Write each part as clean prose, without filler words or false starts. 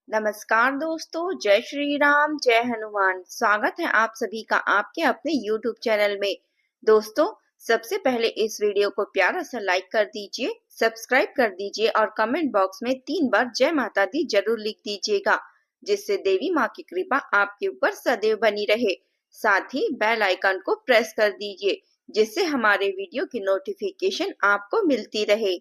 नमस्कार दोस्तों, जय श्री राम, जय हनुमान। स्वागत है आप सभी का आपके अपने YouTube चैनल में। दोस्तों, सबसे पहले इस वीडियो को प्यारा सा लाइक कर दीजिए, सब्सक्राइब कर दीजिए और कमेंट बॉक्स में 3 बार जय माता दी जरूर लिख दीजिएगा, जिससे देवी माँ की कृपा आपके ऊपर सदैव बनी रहे। साथ ही बेल आइकन को प्रेस कर दीजिए, जिससे हमारे वीडियो की नोटिफिकेशन आपको मिलती रहे।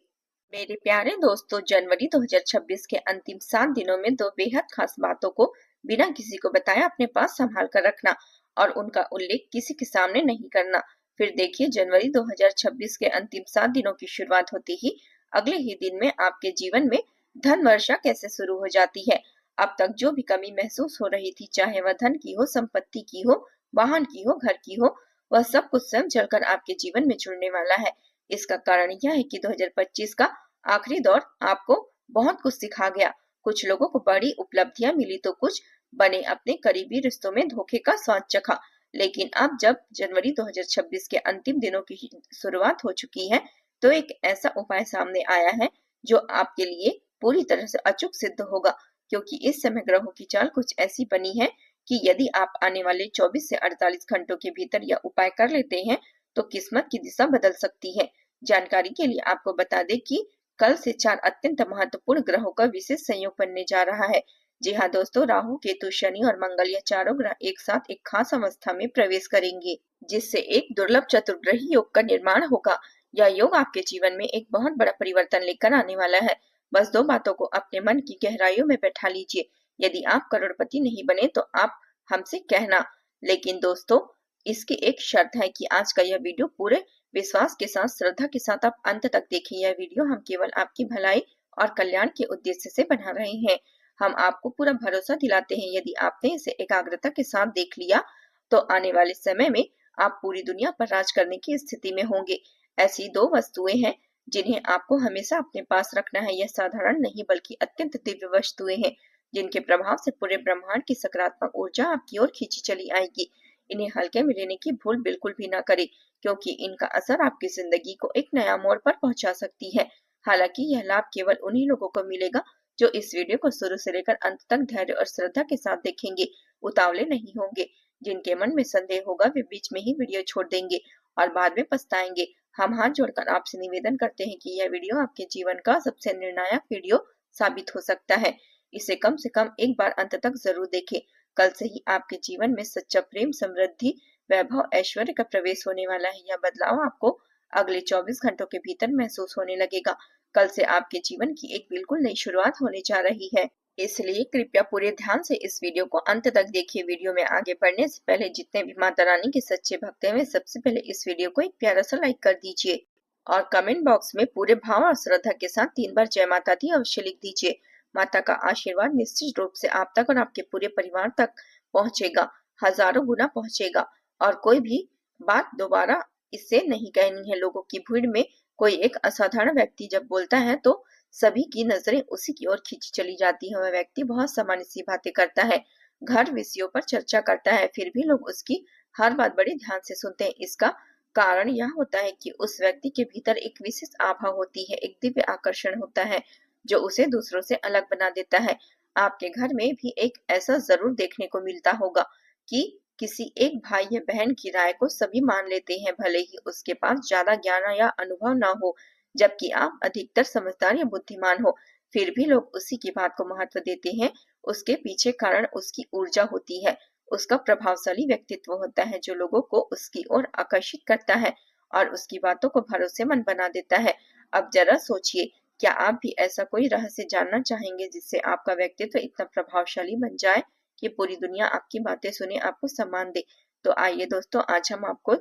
मेरे प्यारे दोस्तों, जनवरी 2026 के अंतिम 7 दिनों में 2 बेहद खास बातों को बिना किसी को बताए अपने पास संभाल कर रखना और उनका उल्लेख किसी के सामने नहीं करना। फिर देखिए, जनवरी 2026 के अंतिम 7 दिनों की शुरुआत होते ही अगले ही दिन में आपके जीवन में धन वर्षा कैसे शुरू हो जाती है। अब तक जो भी कमी महसूस हो रही थी, चाहे वह धन की हो, संपत्ति की हो, वाहन की हो, घर की हो, वह सब कुछ स्वयं चलकर आपके जीवन में जुड़ने वाला है। इसका कारण यह है कि 2025 का आखिरी दौर आपको बहुत कुछ सिखा गया। कुछ लोगों को बड़ी उपलब्धियां मिली तो कुछ बने अपने करीबी रिश्तों में धोखे का स्वाद चखा। लेकिन अब जब जनवरी 2026 के अंतिम दिनों की शुरुआत हो चुकी है, तो एक ऐसा उपाय सामने आया है जो आपके लिए पूरी तरह से अचूक सिद्ध होगा, क्योंकि इस समय ग्रहों की चाल कुछ ऐसी बनी है कि यदि आप आने वाले 24 से 48 घंटों के भीतर यह उपाय कर लेते हैं तो किस्मत की दिशा बदल सकती है। जानकारी के लिए आपको बता दें कि कल से 4 अत्यंत महत्वपूर्ण ग्रहों का विशेष संयोग बनने जा रहा है। जी हाँ दोस्तों, राहु, केतु, शनि और मंगल, यह चारों ग्रह एक साथ एक खास अवस्था में प्रवेश करेंगे, जिससे एक दुर्लभ चतुर्ग्रही योग का निर्माण होगा। यह योग आपके जीवन में एक बहुत बड़ा परिवर्तन लेकर आने वाला है। बस 2 बातों को अपने मन की गहराइयों में बैठा लीजिए। यदि आप करोड़पति नहीं बने तो आप हमसे कहना। लेकिन दोस्तों, इसकी एक शर्त है कि आज का यह वीडियो पूरे विश्वास के साथ, श्रद्धा के साथ आप अंत तक देखें। यह वीडियो हम केवल आपकी भलाई और कल्याण के उद्देश्य से बना रहे हैं। हम आपको पूरा भरोसा दिलाते हैं, यदि आपने इसे एकाग्रता के साथ देख लिया तो आने वाले समय में आप पूरी दुनिया पर राज करने की स्थिति में होंगे। ऐसी 2 वस्तुएं हैं जिन्हें आपको हमेशा अपने पास रखना है। यह साधारण नहीं बल्कि अत्यंत दिव्य वस्तुएं हैं, जिनके प्रभाव से पूरे ब्रह्मांड की सकारात्मक ऊर्जा आपकी ओर खींची चली आएगी। इन्हें हल्के में लेने की भूल बिल्कुल भी ना करें, क्योंकि इनका असर आपकी जिंदगी को एक नया मोड़ पर पहुंचा सकती है। हालांकि यह लाभ केवल उन्हीं लोगों को मिलेगा जो इस वीडियो को शुरू से लेकर अंत तक धैर्य और श्रद्धा के साथ देखेंगे। उतावले नहीं होंगे। जिनके मन में संदेह होगा वे बीच में ही वीडियो छोड़ देंगे और बाद में पछताएंगे। हम हाथ जोड़कर आपसे निवेदन करते हैं कि यह वीडियो आपके जीवन का सबसे निर्णायक वीडियो साबित हो सकता है। इसे कम से कम एक बार अंत तक जरूर देखें। कल से ही आपके जीवन में सच्चा प्रेम, समृद्धि, वैभव, ऐश्वर्य का प्रवेश होने वाला है। यह बदलाव आपको अगले 24 घंटों के भीतर महसूस होने लगेगा। कल से आपके जीवन की एक बिल्कुल नई शुरुआत होने जा रही है। इसलिए कृपया पूरे ध्यान से इस वीडियो को अंत तक देखिए। वीडियो में आगे बढ़ने से पहले जितने भी माता रानी के सच्चे भक्त हैं, वे सबसे पहले इस वीडियो को एक प्यारा सा लाइक कर दीजिए और कमेंट बॉक्स में पूरे भाव और श्रद्धा के साथ 3 बार जय माता दी अवश्य लिख दीजिए। माता का आशीर्वाद निश्चित रूप से आप तक और आपके पूरे परिवार तक पहुंचेगा, हजारों गुना पहुंचेगा। और कोई भी बात दोबारा इससे नहीं कहनी है। लोगों की भीड़ में कोई एक असाधारण व्यक्ति जब बोलता है तो सभी की नजरें उसी की ओर खींची चली जाती है। वह व्यक्ति बहुत सामान्य सी बातें करता है, घर विषयों पर चर्चा करता है, फिर भी लोग उसकी हर बात बड़े ध्यान से सुनते हैं। इसका कारण यह होता है कि उस व्यक्ति के भीतर एक विशेष आभा होती है, एक दिव्य आकर्षण होता है जो उसे दूसरों से अलग बना देता है। आपके घर में भी एक ऐसा जरूर देखने को मिलता होगा कि किसी एक भाई या बहन की राय को सभी मान लेते हैं, भले ही उसके पास ज्यादा ज्ञान या अनुभव ना हो, जबकि आप अधिकतर समझदार या बुद्धिमान हो, फिर भी लोग उसी की बात को महत्व देते हैं। उसके पीछे कारण उसकी ऊर्जा होती है, उसका प्रभावशाली व्यक्तित्व होता है जो लोगों को उसकी ओर आकर्षित करता है और उसकी बातों को भरोसेमंद बना देता है। अब जरा सोचिए, क्या आप भी ऐसा कोई रहस्य जानना चाहेंगे जिससे आपका व्यक्तित्व इतना प्रभावशाली बन जाए कि पूरी दुनिया आपकी बातें सुने, आपको सम्मान दे? तो आइए दोस्तों, आज हम आपको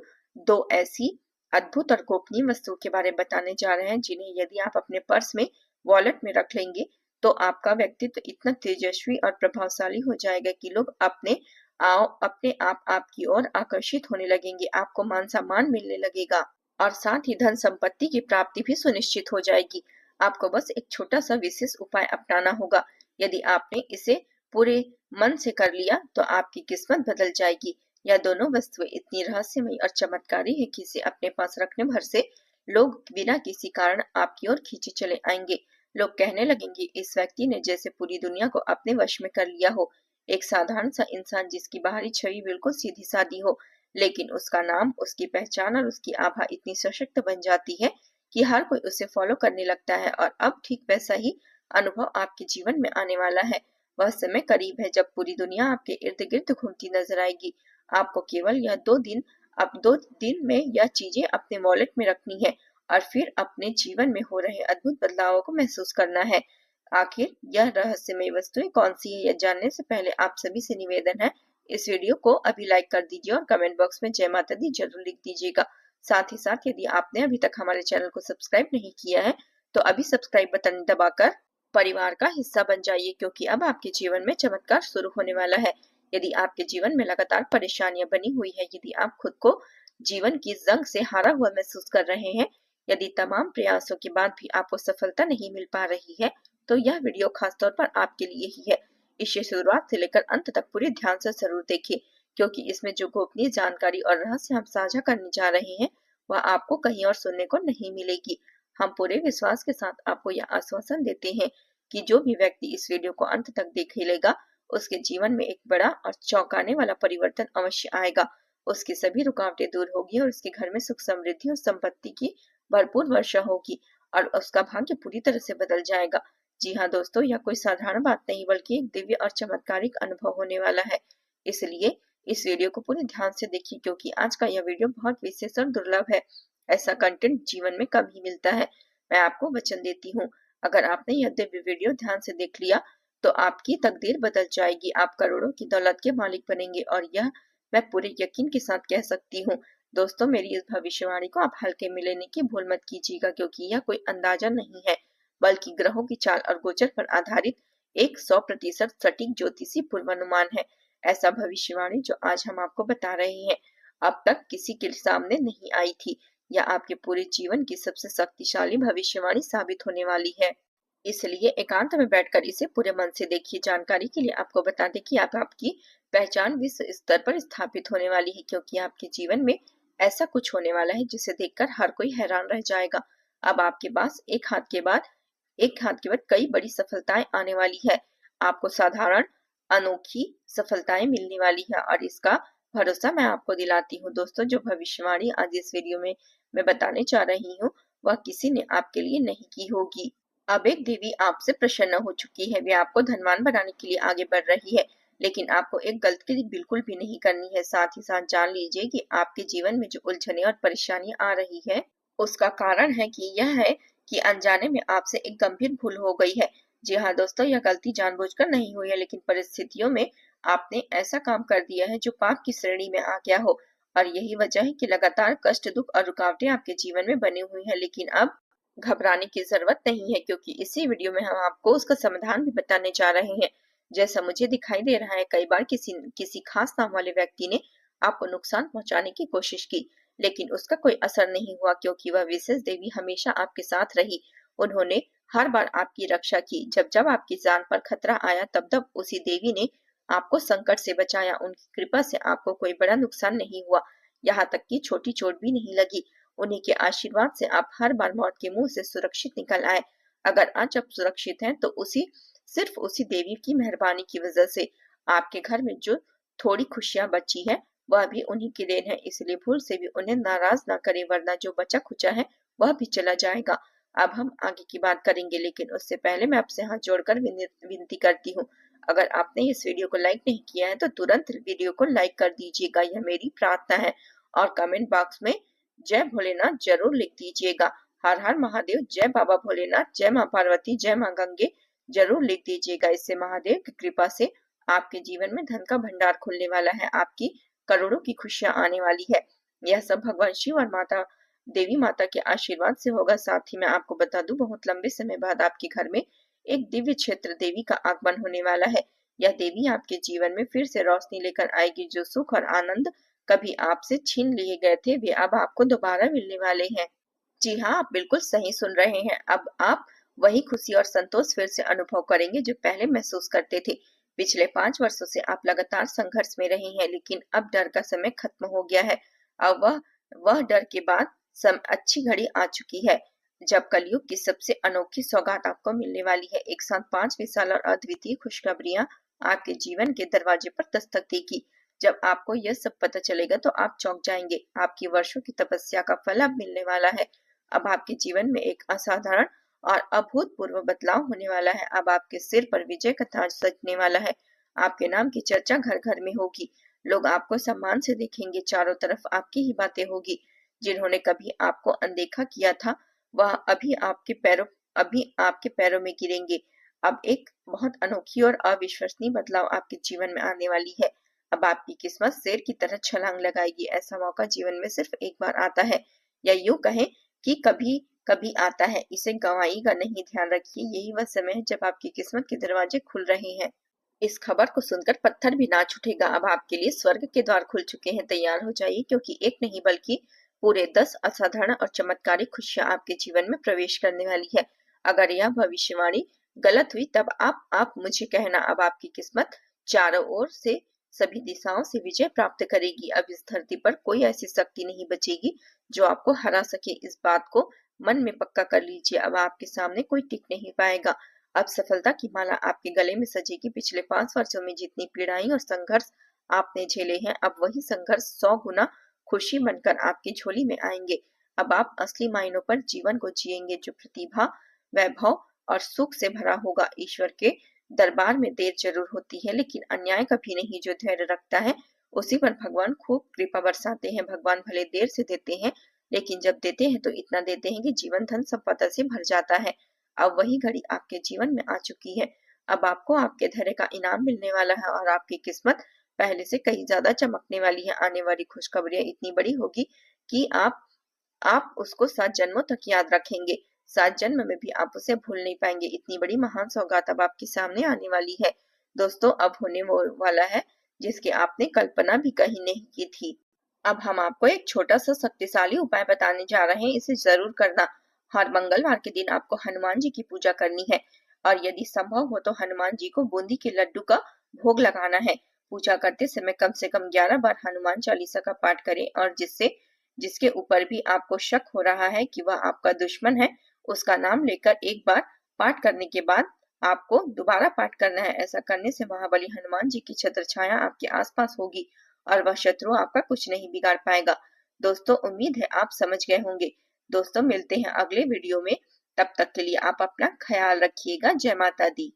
2 ऐसी अद्भुत और गोपनीय वस्तुओं के बारे में बताने जा रहे हैं जिन्हें यदि आप अपने पर्स में, वॉलेट में रख लेंगे तो आपका व्यक्तित्व इतना तेजस्वी और प्रभावशाली हो जाएगा कि लोग अपने आप आपकी ओर आकर्षित होने लगेंगे। आपको मान सम्मान मिलने लगेगा और साथ ही धन संपत्ति की प्राप्ति भी सुनिश्चित हो जाएगी। आपको बस एक छोटा सा विशेष उपाय अपनाना होगा। यदि आपने इसे पूरे मन से कर लिया तो आपकी किस्मत बदल जाएगी। यह दोनों वस्तुएं इतनी रहस्यमयी और चमत्कारी है कि इसे अपने पास रखने भर से लोग बिना किसी कारण आपकी ओर खींचे चले आएंगे। लोग कहने लगेंगे इस व्यक्ति ने जैसे पूरी दुनिया को अपने वश में कर लिया हो। एक साधारण सा इंसान जिसकी बाहरी छवि बिल्कुल सीधी सादी हो, लेकिन उसका नाम, उसकी पहचान और उसकी आभा इतनी सशक्त बन जाती है कि हर कोई उसे फॉलो करने लगता है। और अब ठीक वैसा ही अनुभव आपके जीवन में आने वाला है। वह समय करीब है जब पूरी दुनिया आपके इर्द गिर्द घूमती नजर आएगी। आपको केवल यह 2 दिन, अब 2 दिन में यह चीजें अपने वॉलेट में रखनी है और फिर अपने जीवन में हो रहे अद्भुत बदलावों को महसूस करना है। आखिर यह रहस्यमय वस्तुएं कौन सी है, यह जानने से पहले आप सभी से निवेदन है, इस वीडियो को अभी लाइक कर दीजिए और कमेंट बॉक्स में जय माता दी जरूर लिख दीजिएगा। साथ ही साथ यदि आपने अभी तक हमारे चैनल को सब्सक्राइब नहीं किया है तो अभी सब्सक्राइब बटन दबाकर परिवार का हिस्सा बन जाइए, क्योंकि अब आपके जीवन में चमत्कार शुरू होने वाला है। यदि आपके जीवन में लगातार परेशानियां बनी हुई है, यदि आप खुद को जीवन की जंग से हारा हुआ महसूस कर रहे हैं, यदि तमाम प्रयासों के बाद भी आपको सफलता नहीं मिल पा रही है, तो यह वीडियो खासतौर पर आपके लिए ही है। इसे शुरुआत से लेकर अंत तक पूरे ध्यान से जरूर देखिए, क्योंकि इसमें जो गोपनीय जानकारी और रहस्य हम साझा करने जा रहे हैं वह आपको कहीं और सुनने को नहीं मिलेगी। हम पूरे विश्वास के साथ आपको यह आश्वासन देते हैं कि जो भी व्यक्ति इस वीडियो को अंत तक देख लेगा उसके जीवन में एक बड़ा और चौंकाने वाला परिवर्तन अवश्य आएगा। उसकी सभी रुकावटें दूर होगी और उसके घर में सुख समृद्धि और संपत्ति की भरपूर वर्षा होगी और उसका भाग्य पूरी तरह से बदल जाएगा। जी हाँ दोस्तों, यह कोई साधारण बात नहीं बल्कि एक दिव्य और चमत्कारिक अनुभव होने वाला है। इसलिए इस वीडियो को पूरे ध्यान से देखिए, क्योंकि आज का यह वीडियो बहुत विशेष और दुर्लभ है। ऐसा कंटेंट जीवन में कम ही मिलता है। मैं आपको वचन देती हूँ, अगर आपने यह दिव्य वीडियो ध्यान से देख लिया तो आपकी तकदीर बदल जाएगी। आप करोड़ों की दौलत के मालिक बनेंगे और यह मैं पूरे यकीन के साथ कह सकती हूँ। दोस्तों, मेरी इस भविष्यवाणी को आप हल्के में लेने की भूल मत कीजिएगा, क्योंकि यह कोई अंदाजा नहीं है बल्कि ग्रहों की चाल और गोचर पर आधारित एक 100% सटीक ज्योतिषी पूर्वानुमान है। ऐसा भविष्यवाणी जो आज हम आपको बता रहे हैं अब तक किसी के सामने नहीं आई थी। यह आपके पूरे जीवन की सबसे शक्तिशाली भविष्यवाणी साबित होने वाली है। इसलिए एकांत में बैठकर इसे पूरे मन से देखिए। जानकारी के लिए आपको बता दें कि आपकी पहचान विश्व स्तर पर स्थापित होने वाली है, क्योंकि आपके जीवन में ऐसा कुछ होने वाला है जिसे देखकर हर कोई हैरान रह जाएगा। अब आपके पास एक हाथ के बाद कई बड़ी सफलताएं आने वाली है। आपको साधारण अनोखी सफलताएं मिलने वाली है और इसका भरोसा मैं आपको दिलाती हूँ। दोस्तों, जो भविष्यवाणी आज इस वीडियो में मैं बताने जा रही हूँ वह किसी ने आपके लिए नहीं की होगी। अब एक देवी आपसे प्रसन्न हो चुकी है। वे आपको धनवान बनाने के लिए आगे बढ़ रही है, लेकिन आपको एक गलती बिल्कुल भी नहीं करनी है। साथ ही साथ जान लीजिए कि आपके जीवन में जो उलझने और परेशानियां आ रही है उसका कारण है कि यह है कि अनजाने में आपसे एक गंभीर भूल हो गई है। जी हाँ दोस्तों, यह गलती जानबूझकर नहीं हुई है, लेकिन परिस्थितियों में आपने ऐसा काम कर दिया है जो पाप की श्रेणी में आ गया हो। और यही वजह है कि लगातार कष्ट, दुख और रुकावटें आपके जीवन में बनी हुई है। लेकिन अब घबराने की जरूरत नहीं है, क्योंकि इसी वीडियो में हम आपको उसका समाधान भी बताने जा रहे हैं। जैसा मुझे दिखाई दे रहा है, कई बार किसी खास नाम वाले व्यक्ति ने आपको नुकसान पहुंचाने की कोशिश की, लेकिन उसका कोई असर नहीं हुआ, क्योंकि वह विशेष देवी हमेशा आपके साथ रही। उन्होंने हर बार आपकी रक्षा की। जब जब आपकी जान पर खतरा आया तब तब उसी देवी ने आपको संकट से बचाया। उनकी कृपा से आपको कोई बड़ा नुकसान नहीं हुआ, यहाँ तक कि छोटी चोट भी नहीं लगी। उन्हीं के आशीर्वाद से आप हर बार मौत के मुंह से सुरक्षित निकल आए। अगर आज आप सुरक्षित हैं तो सिर्फ उसी देवी की मेहरबानी की वजह से। आपके घर में जो थोड़ी खुशियां बची है वह भी उन्हीं की देन है, इसलिए भूल से भी उन्हें नाराज ना करें, वरना जो बचा खुचा है वह भी चला जाएगा। अब हम आगे की बात करेंगे, लेकिन उससे पहले मैं आपसे हाथ जोड़कर विनती करती हूँ, अगर आपने इस वीडियो को लाइक नहीं किया है तो तुरंत वीडियो को लाइक कर दीजिएगा, यह मेरी प्रार्थना है। और कमेंट बॉक्स में जय भोलेनाथ जरूर लिख दीजिएगा। हर हर महादेव, जय बाबा भोलेनाथ, जय माँ पार्वती, जय माँ गंगे जरूर लिख दीजिएगा। इससे महादेव की कृपा से आपके जीवन में धन का भंडार खुलने वाला है, आपकी करोड़ों की खुशियां आने वाली है। यह सब भगवान शिव और देवी माता के आशीर्वाद से होगा। साथ ही मैं आपको बता दूं, बहुत लंबे समय बाद आपके घर में एक दिव्य क्षेत्र देवी का आगमन होने वाला है। यह देवी आपके जीवन में फिर से रोशनी लेकर आएगी। जो सुख और आनंद कभी आपसे छीन लिए गए थे वे अब आपको दोबारा मिलने वाले हैं। जी हाँ, आप बिल्कुल सही सुन रहे हैं। अब आप वही खुशी और संतोष फिर से अनुभव करेंगे जो पहले महसूस करते थे। पिछले 5 वर्षों से आप लगातार संघर्ष में रहे हैं, लेकिन अब डर का समय खत्म हो गया है। अब वह डर के बाद अच्छी घड़ी आ चुकी है। जब कलयुग की सबसे अनोखी सौगात आपको मिलने वाली है। एक साथ 5 विशाल और अद्वितीय खुशखबरियां आपके जीवन के दरवाजे पर दस्तक देगी। जब आपको यह सब पता चलेगा तो आप चौंक जाएंगे। आपकी वर्षों की तपस्या का फल अब मिलने वाला है। अब आपके जीवन में एक असाधारण और अभूतपूर्व बदलाव होने वाला है। अब आपके सिर पर विजय का ताज सजने वाला है। आपके नाम की चर्चा घर घर में होगी। लोग आपको सम्मान से देखेंगे। चारों तरफ आपकी ही बातें होगी। जिन्होंने कभी आपको अनदेखा किया था वह अभी आपके पैरों में गिरेंगे। अब एक बहुत अनोखी और अविश्वसनीय बदलाव आपके जीवन में आने वाली है। अब आपकी किस्मत शेर की तरह छलांग लगाएगी। ऐसा मौका जीवन में सिर्फ एक बार आता है, या यूं कहें कि कभी कभी आता है। इसे गंवाइएगा नहीं। ध्यान रखिए, यही वह समय है जब आपकी किस्मत के दरवाजे खुल रहे हैं। इस खबर को सुनकर पत्थर भी नाच उठेगा। अब आपके लिए स्वर्ग के द्वार खुल चुके हैं। तैयार हो जाइए, क्योंकि एक नहीं बल्कि पूरे 10 असाधारण और चमत्कारिक खुशियां आपके जीवन में प्रवेश करने वाली है। अगर यह भविष्यवाणी गलत हुई तब आप मुझे कहना। अब आपकी किस्मत चारों ओर से सभी दिशाओं से विजय प्राप्त करेगी। अब इस धरती पर कोई ऐसी शक्ति नहीं बचेगी जो आपको हरा सके। इस बात को मन में पक्का कर लीजिए। अब आपके सामने कोई टिक नहीं पाएगा। अब सफलता की माला आपके गले में सजेगी। पिछले 5 वर्षों में जितनी पीड़ाई और संघर्ष आपने झेले हैं, अब वही संघर्ष 100 गुना खुशी बनकर आपकी झोली में आएंगे। अब आप असली मायनों पर जीवन को जिएंगे, जो प्रतिभा, वैभव और सुख से भरा होगा। ईश्वर के दरबार में देर जरूर होती है, लेकिन अन्याय कभी नहीं। जो धैर्य रखता है उसी पर भगवान खूब कृपा बरसाते हैं। भगवान भले देर से देते हैं, लेकिन जब देते हैं तो इतना देते हैं कि जीवन धन संपदा से भर जाता है। अब वही घड़ी आपके जीवन में आ चुकी है। अब आपको आपके धैर्य का इनाम मिलने वाला है और आपकी किस्मत पहले से कहीं ज्यादा चमकने वाली है। आने वाली खुशखबरियां इतनी बड़ी होगी कि आप उसको 7 जन्मों तक याद रखेंगे। 7 जन्म में भी आप उसे भूल नहीं पाएंगे। इतनी बड़ी महान सौगात अब आपके सामने आने वाली है। दोस्तों, अब होने वो वाला है जिसकी आपने कल्पना भी कहीं नहीं की थी। अब हम आपको एक छोटा सा शक्तिशाली उपाय बताने जा रहे हैं। इसे जरूर करना। हर मंगलवार के दिन आपको हनुमान जी की पूजा करनी है, और यदि संभव हो तो हनुमान जी को बूंदी के लड्डू का भोग लगाना है। पूजा करते समय कम से कम 11 बार हनुमान चालीसा का पाठ करें, और जिसके ऊपर भी आपको शक हो रहा है कि वह आपका दुश्मन है, उसका नाम लेकर एक बार पाठ करने के बाद आपको दोबारा पाठ करना है। ऐसा करने से महाबली हनुमान जी की छत्र छाया आपके आसपास होगी और वह शत्रु आपका कुछ नहीं बिगाड़ पाएगा। दोस्तों, उम्मीद है आप समझ गए होंगे। दोस्तों, मिलते हैं अगले वीडियो में। तब तक के लिए आप अपना ख्याल रखिएगा। जय माता दी।